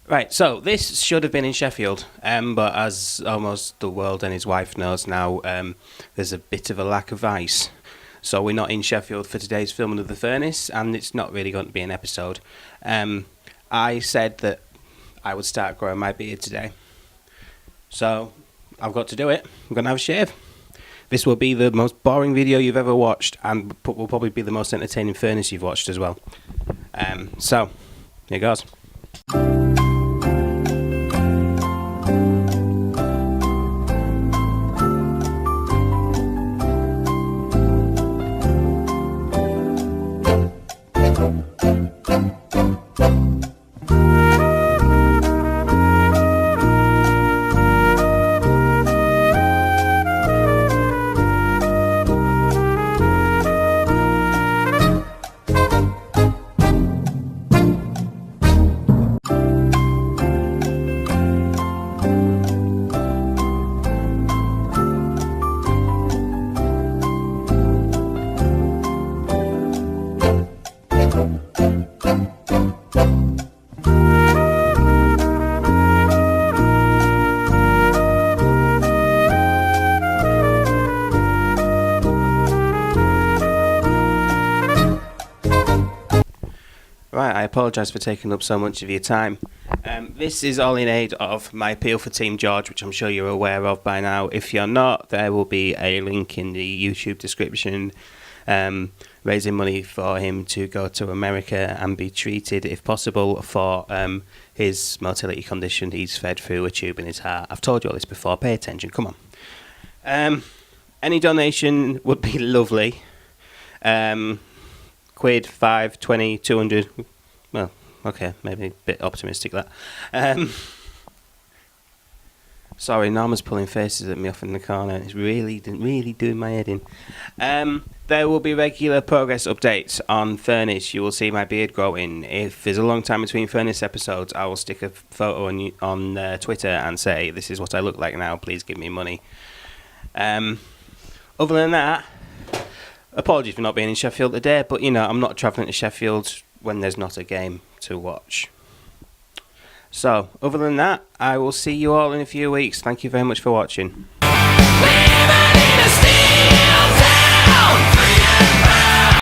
Right, so this should have been in Sheffield, but as almost the world and his wife knows now, there's a bit of a lack of ice. So we're not in Sheffield for today's filming of The Furnace, and it's not really going to be an episode. I said that I would start growing my beard today. So I've got to do it. I'm going to have a shave. This will be the most boring video you've ever watched, and will probably be the most entertaining furnace you've watched as well. So, here goes. Right, I apologise for taking up so much of your time. This is all in aid of my appeal for Team George, which I'm sure you're aware of by now. If you're not, there will be a link in the YouTube description raising money for him to go to America and be treated, if possible, for his motility condition. He's fed through a tube in his heart. I've told you all this before. Pay attention. Come on. Any donation would be lovely. Quid, 5, 20, 200. Well, okay, maybe a bit optimistic that. Sorry, Norma's pulling faces at me off in the corner. It's really doing my head in. There will be regular progress updates on Furnace. You will see my beard growing. If there's a long time between Furnace episodes, I will stick a photo on Twitter and say, this is what I look like now, please give me money. Other than that, apologies for not being in Sheffield today, but I'm not travelling to Sheffield when there's not a game to watch. So, other than that, I will see you all in a few weeks. Thank you very much for watching.